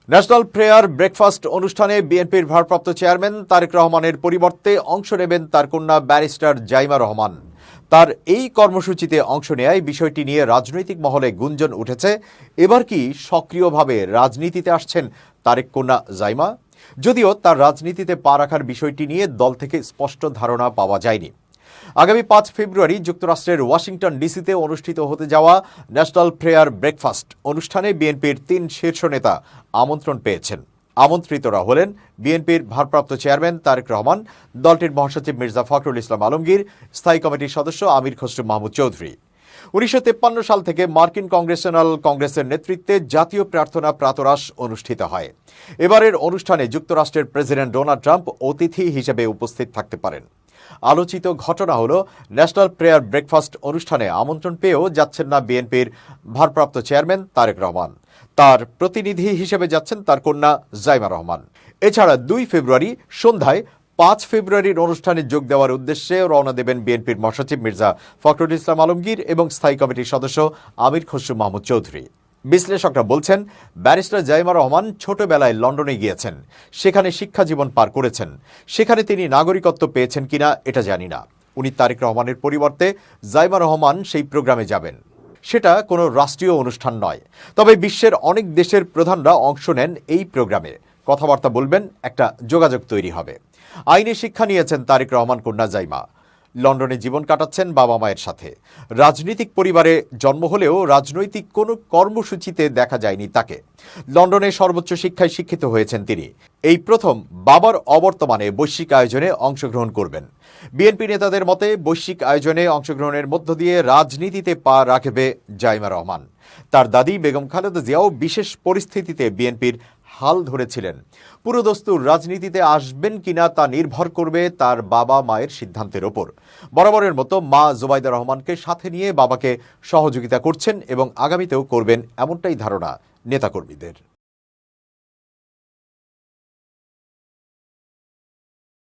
National prayer breakfast অনুষ্ঠানে বিএনপির ভারপ্রাপ্ত চেয়ারম্যান তারেক রহমানের পরিবর্তে অংশ নেবেন তার কন্যা ব্যারিস্টার জাইমা রহমান। তার এই কর্মসূচিতে অংশ নেয়ায় বিষয়টি নিয়ে রাজনৈতিক মহলে গুঞ্জন উঠেছে। এবার কি সক্রিয়ভাবে রাজনীতিতে আসছেন তারেক কন্যা জাইমা? যদিও তার রাজনীতিতে পা রাখার বিষয়টি নিয়ে দল থেকে স্পষ্ট ধারণা পাওয়া যায়নি। আগামী 5 ফেব্রুয়ারি যুক্তরাষ্ট্রের ওয়াশিংটন ডিসিতে অনুষ্ঠিত হতে যাওয়া ন্যাশনাল প্রেয়ার ব্রেকফাস্ট অনুষ্ঠানে বিএনপির 3 শীর্ষ নেতা আমন্ত্রণ পেয়েছেন। আমন্ত্রিতরা হলেন বিএনপির ভারপ্রাপ্ত চেয়ারম্যান তারেক রহমান, দলটির মহাসচিব মির্জা ফখরুল ইসলাম আলমগীর, স্থায়ী কমিটির সদস্য আমির খসরু মাহমুদ চৌধুরী। 1953 সাল থেকে মার্কিন কংগ্রেশনাল কংগ্রেসের নেতৃত্বে জাতীয় প্রার্থনা প্রাতরাশ অনুষ্ঠিত হয়। এবারের অনুষ্ঠানে যুক্তরাষ্ট্রের প্রেসিডেন্ট ডোনাল্ড ট্রাম্প অতিথি হিসেবে উপস্থিত থাকতে পারেন। আলোচিত ঘটনা হলো ন্যাশনাল প্রেয়ার ব্রেকফাস্ট অনুষ্ঠানে আমন্ত্রণ পেয়েও যাচ্ছেন না বিএনপির ভারপ্রাপ্ত চেয়ারম্যান তারেক রহমান। তার প্রতিনিধি হিসেবে যাচ্ছেন তার কন্যা জাইমা রহমান। এছাড়া 2 ফেব্রুয়ারি সন্ধ্যায় 5 ফেব্রুয়ারির অনুষ্ঠানে যোগ দেওয়ার উদ্দেশ্যে রওনা দেবেন বিএনপির মহাসচিব মির্জা ফখরুল ইসলাম আলমগীর এবং স্থায়ী কমিটির সদস্য আমির খসরু মাহমুদ চৌধুরী। বিশ্লেষকরা বলছেন, ব্যারিস্টার জাইমা রহমান ছোটবেলায় লন্ডনে গিয়েছেন, সেখানে শিক্ষা জীবন পার করেছেন। সেখানে তিনি নাগরিকত্ব পেয়েছেন কিনা এটা জানি না। উনি তারেক রহমানের পরিবর্তে জাইমা রহমান সেই প্রোগ্রামে যাবেন। সেটা কোনো রাষ্ট্রীয় অনুষ্ঠান নয়, তবে বিশ্বের অনেক দেশের প্রধানরা অংশ নেন এই প্রোগ্রামে। কথাবার্তা বলবেন, একটা যোগাযোগ তৈরি হবে। আইনে শিক্ষা নিয়েছেন তারেক রহমান কন্যা জাইমা। লন্ডনে জীবন কাটাচ্ছেন বাবা মায়ের সাথে। রাজনৈতিক পরিবারে জন্ম হলেও রাজনৈতিক কোনো কর্মসূচিতে দেখা যায়নি তাকে। লন্ডনে সর্বোচ্চ শিক্ষায় শিক্ষিত হয়েছেন তিনি। এই প্রথম বাবার অবর্তমানে বৈশ্বিক আয়োজনে অংশগ্রহণ করবেন। বিএনপি নেতাদের মতে বৈশ্বিক আয়োজনে অংশগ্রহণের মধ্য দিয়ে রাজনীতিতে পা রাখবে জাইমা রহমান। তার দাদি বেগম খালেদা জিয়াও বিশেষ পরিস্থিতিতে বিএনপির হাল ধরেছিলেন। পুরোদস্তুর রাজনীতিতে আসবেন কিনা তা নির্ভর করবে তার বাবা মায়ের সিদ্ধান্তের ওপর। বরাবরের মতো মা জুবাইদা রহমানকে সাথে নিয়ে বাবাকে সহযোগিতা করছেন এবং আগামীতেও করবেন, এমনটাই ধারণা নেতাকর্মীদের।